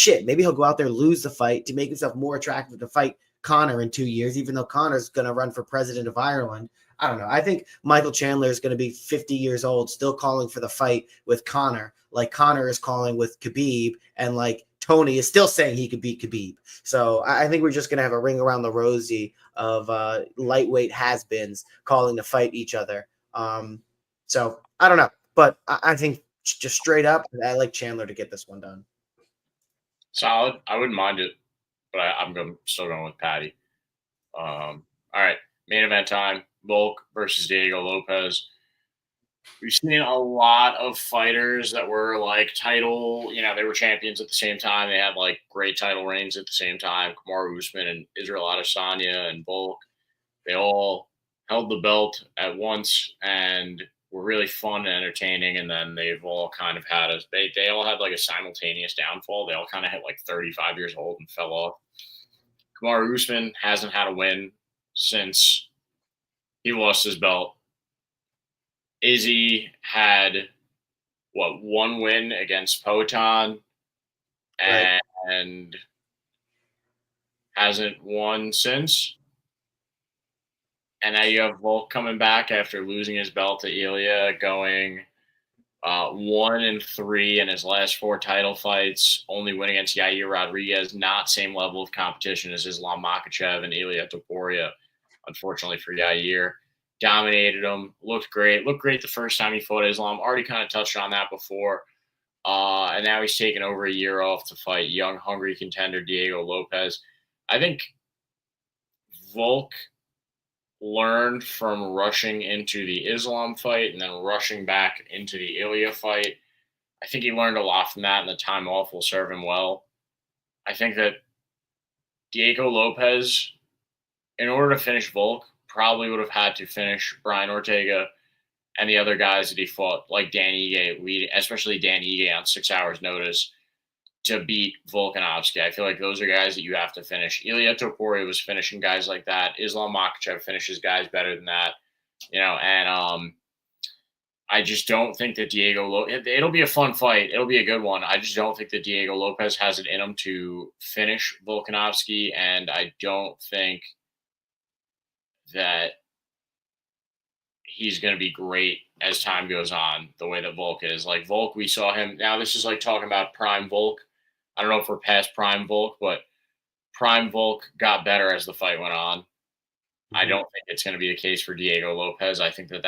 maybe he'll go out there, lose the fight to make himself more attractive to fight Conor in 2 years, even though Conor's going to run for president of Ireland. I don't know. I think Michael Chandler is going to be 50 years old, still calling for the fight with Conor, like Conor is calling with Khabib, and like Tony is still saying he could beat Khabib. So I think we're just going to have a ring around the rosy of lightweight has-beens calling to fight each other. So I don't know, but I think just straight up, I like Chandler to get this one done. Solid. I wouldn't mind it, but I'm still going with Paddy. All right, main event time. Volk versus Diego Lopes. We've seen a lot of fighters that were like title, they were champions at the same time. They had like great title reigns at the same time. Kamaru Usman and Israel Adesanya and Volk, they all held the belt at once and were really fun and entertaining. And then they've all kind of had they all had like a simultaneous downfall. They all kind of hit like 35 years old and fell off. Kamaru Usman hasn't had a win since he lost his belt. Izzy had, one win against Poatan and hasn't won since. And now you have Volk coming back after losing his belt to Ilya, going 1-3 in his last 4 title fights, only win against Yair Rodriguez, not same level of competition as Islam Makhachev and Ilia Topuria, unfortunately for Yair. Dominated him, looked great the first time he fought Islam. Already kind of touched on that before. And now he's taken over a year off to fight young, hungry contender Diego Lopes. I think Volk learned from rushing into the Islam fight and then rushing back into the Ilya fight. I think he learned a lot from that, and the time off will serve him well. I think that Diego Lopes, in order to finish Volk, probably would have had to finish Brian Ortega and the other guys that he fought, like Dan Ige, especially Dan Ige on 6 hours notice, to beat Volkanovski. I feel like those are guys that you have to finish. Ilia Topuria was finishing guys like that. Islam Makhachev finishes guys better than that. and I just don't think that it'll be a fun fight. It'll be a good one. I just don't think that Diego Lopes has it in him to finish Volkanovski, and I don't think that he's going to be great as time goes on, the way that Volk is. Like Volk, we saw him. Now this is like talking about prime Volk. I don't know if we're past prime Volk, but prime Volk got better as the fight went on. I don't think it's going to be the case for Diego Lopes. I think that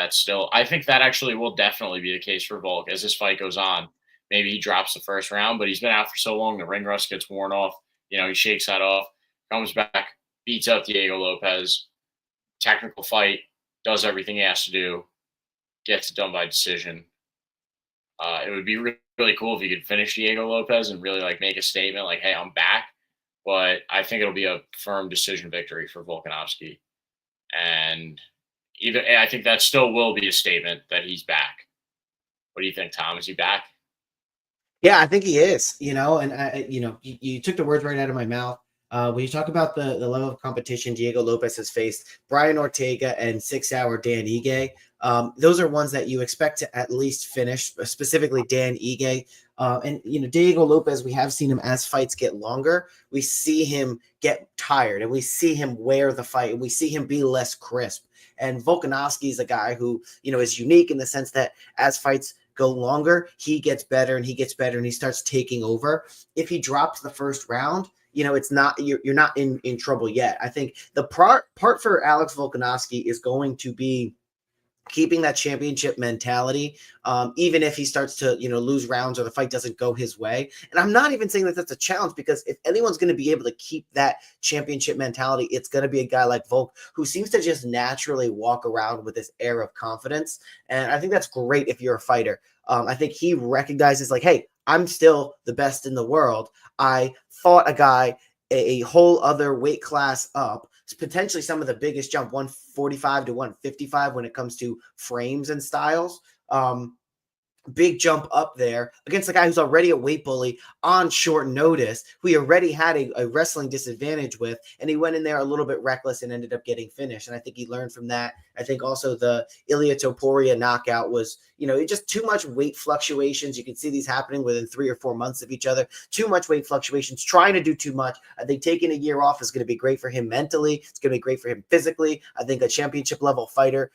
actually will definitely be the case for Volk as this fight goes on. Maybe he drops the first round, but he's been out for so long, the ring rust gets worn off. He shakes that off, comes back, beats up Diego Lopes, technical fight, does everything he has to do, gets it done by decision. It would be really cool if he could finish Diego Lopes and really like make a statement like, hey, I'm back. But I think it'll be a firm decision victory for Volkanovski. And I think that still will be a statement that he's back. What do you think, Tom? Is he back? Yeah, I think he is, and you took the words right out of my mouth. When you talk about the level of competition Diego Lopes has faced, Brian Ortega and 6-hour Dan Ige, those are ones that you expect to at least finish, specifically Dan Ige. Diego Lopes, we have seen him as fights get longer. We see him get tired and we see him wear the fight and we see him be less crisp. And Volkanovski is a guy who, is unique in the sense that as fights go longer, he gets better and he gets better and he starts taking over. If he drops the first round, it's not, you're not in trouble yet. I think the part for Alex Volkanovski is going to be keeping that championship mentality, even if he starts to, lose rounds or the fight doesn't go his way. And I'm not even saying that that's a challenge, because if anyone's going to be able to keep that championship mentality, it's going to be a guy like Volk, who seems to just naturally walk around with this air of confidence. And I think that's great if you're a fighter. I think he recognizes like, hey, I'm still the best in the world. I fought a guy a whole other weight class up, potentially some of the biggest jump, 145 to 155 when it comes to frames and styles. Big jump up there against a guy who's already a weight bully on short notice, who he already had a wrestling disadvantage with, and he went in there a little bit reckless and ended up getting finished. And I think he learned from that. I think also the Ilia Topuria knockout was, just too much weight fluctuations. You can see these happening within 3 or 4 months of each other. Too much weight fluctuations, trying to do too much. I think taking a year off is going to be great for him mentally. It's going to be great for him physically. I think a championship level fighter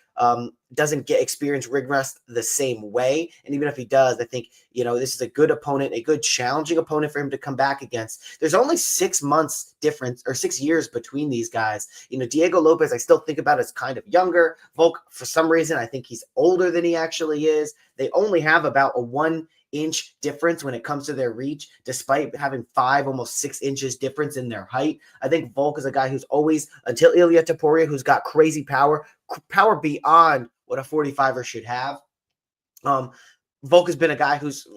doesn't experience ring rust the same way. And even if he does, I think, this is a good opponent, a good challenging opponent for him to come back against. There's only 6 months difference, or 6 years between these guys. Diego Lopes, I still think about as kind of younger. Volk, for some reason, I think he's older than he actually is. They only have about a 1-inch difference when it comes to their reach, despite having 5, almost 6 inches difference in their height. I think Volk is a guy who's always, until Ilia Topuria, who's got crazy power beyond what a 45er should have. Volk has been a guy who's,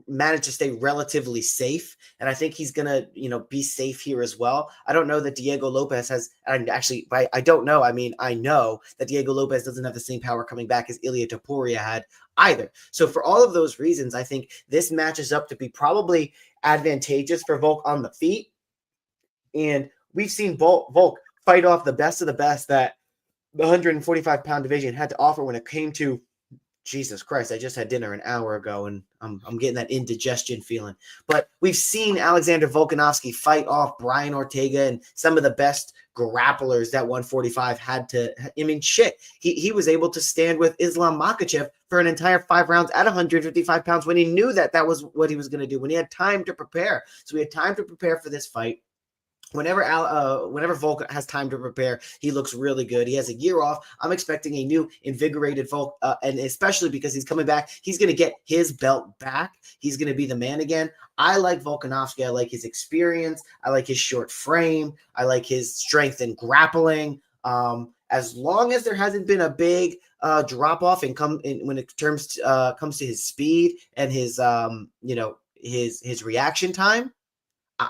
managed to stay relatively safe. And I think he's going to, be safe here as well. I don't know that Diego Lopes has, and actually, I don't know. I mean, I know that Diego Lopes doesn't have the same power coming back as Ilia Topuria had either. So for all of those reasons, I think this matches up to be probably advantageous for Volk on the feet. And we've seen Volk fight off the best of the best that the 145-pound division had to offer when it came to, Jesus Christ, I just had dinner an hour ago and I'm getting that indigestion feeling. But we've seen Alexander Volkanovski fight off Brian Ortega and some of the best grapplers that 145 had to. I mean, shit, he was able to stand with Islam Makhachev for an entire 5 rounds at 155 pounds when he knew that was what he was going to do, when he had time to prepare. So he had time to prepare for this fight. Whenever Volk has time to prepare, he looks really good. He has a year off. I'm expecting a new invigorated Volk, and especially because he's coming back, he's going to get his belt back. He's going to be the man again. I like Volkanovski. I like his experience. I like his short frame. I like his strength in grappling. As long as there hasn't been a big drop off when it comes to his speed and his his reaction time,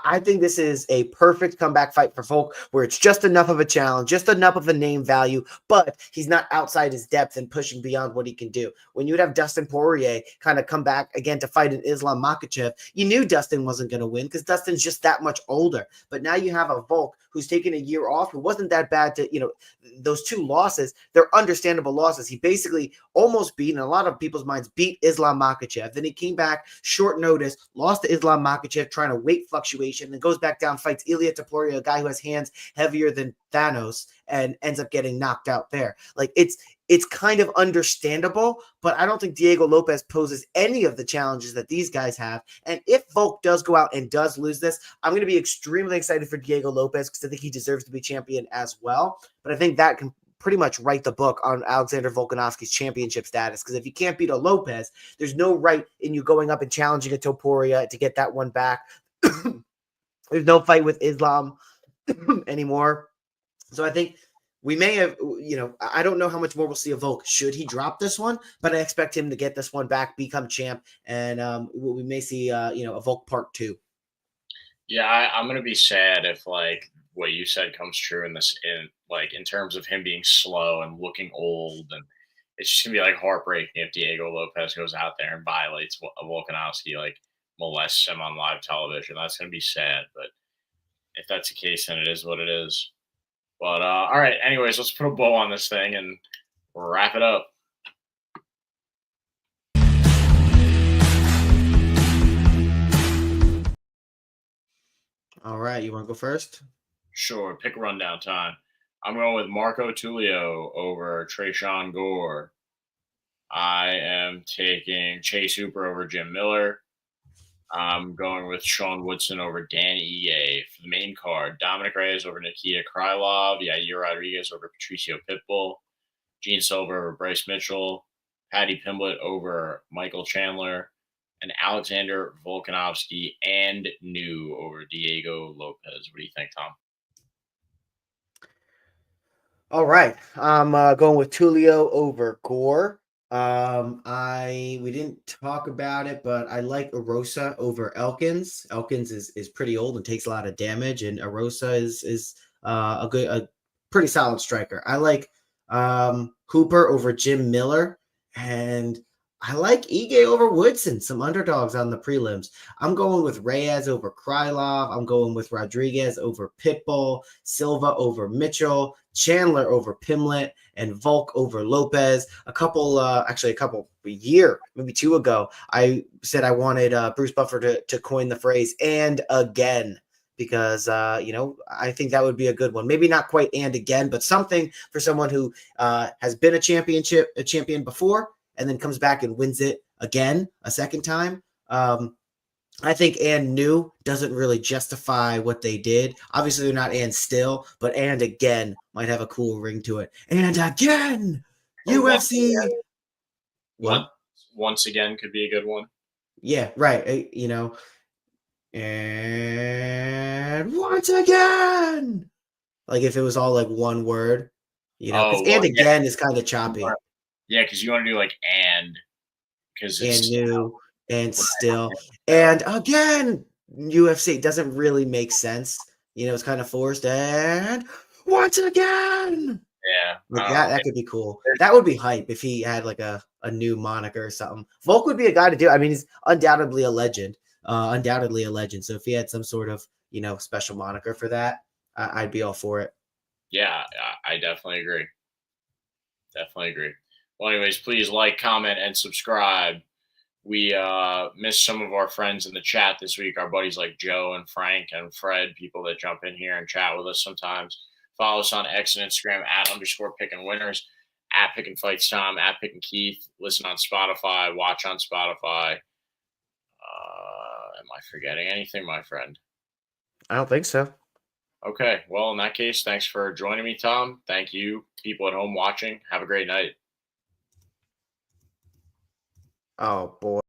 I think this is a perfect comeback fight for Volk, where it's just enough of a challenge, just enough of a name value, but he's not outside his depth and pushing beyond what he can do. When you would have Dustin Poirier kind of come back again to fight an Islam Makhachev, you knew Dustin wasn't going to win because Dustin's just that much older. But now you have a Volk who's taken a year off, who wasn't that bad to, those 2 losses, they're understandable losses. He basically almost beat, in a lot of people's minds, beat Islam Makhachev. Then he came back short notice, lost to Islam Makhachev, trying to weight fluctuation, then goes back down, fights Ilia Topuria, a guy who has hands heavier than Thanos, and ends up getting knocked out there. Like, it's kind of understandable, but I don't think Diego Lopes poses any of the challenges that these guys have. And if Volk does go out and does lose this, I'm going to be extremely excited for Diego Lopes because I think he deserves to be champion as well. But I think that can pretty much write the book on Alexander Volkanovski's championship status, because if you can't beat a Lopes, there's no right in you going up and challenging a Topuria to get that one back. There's no fight with Islam anymore. So I think we may have, I don't know how much more we'll see of Volk should he drop this one, but I expect him to get this one back, become champ, and we may see, a Volk part 2. Yeah, I'm gonna be sad if like what you said comes true in terms of him being slow and looking old, and it's just gonna be like heartbreaking if Diego Lopes goes out there and violates Volkanovski, like molests him on live television. That's gonna be sad, but if that's the case, then it is what it is. But all right, anyways, let's put a bow on this thing and wrap it up. All right, you want to go first? Sure, pick rundown time. I'm going with Marco Tulio over Tresean Gore. I am taking Chase Hooper over Jim Miller. I'm going with Sean Woodson over Dan Ige. For the main card, Dominic Reyes over Nikita Krylov, Yair Rodriguez over Patricio Pitbull, Gene Silver over Bryce Mitchell, Paddy Pimblett over Michael Chandler, and Alexander Volkanovski and New over Diego Lopes. What do you think, Tom? All right, I'm going with Tulio over Gore. We didn't talk about it, but I like Erosa over Elkins. Elkins is pretty old and takes a lot of damage, and Erosa is a pretty solid striker. I like Hooper over Jim Miller, and I like Ige over Woodson. Some underdogs on the prelims. I'm going with Reyes over Krylov. I'm going with Rodriguez over Pitbull, Silva over Mitchell, Chandler over Pimblett, and Volk over Lopes. A year, maybe 2 ago, I said I wanted Bruce Buffer to coin the phrase "and again," because I think that would be a good one. Maybe not quite "and again," but something for someone who has been a champion before, and then comes back and wins it again a second time. I think and new doesn't really justify what they did. Obviously, they're not and still, but and again might have a cool ring to it. And again, UFC. What? Once again could be a good one. Yeah, right. And once again. Like if it was all like one word, again is kind of choppy. Yeah, because you want to do like and because it's new and still and again. UFC doesn't really make sense. It's kind of forced. And once again. Yeah. That could be cool. That would be hype if he had like a new moniker or something. Volk would be a guy to do. I mean, he's undoubtedly a legend. So if he had some sort of, special moniker for that, I'd be all for it. Yeah, I definitely agree. Well, anyways, please like, comment, and subscribe. We missed some of our friends in the chat this week. Our buddies like Joe and Frank and Fred, people that jump in here and chat with us sometimes. Follow us on X and Instagram @_pickinwinners, @Pickin Fights Tom, @Pickin Keith. Listen on Spotify, watch on Spotify. Am I forgetting anything, my friend? I don't think so. Okay, well, in that case, thanks for joining me, Tom. Thank you, people at home watching. Have a great night. Oh, boy.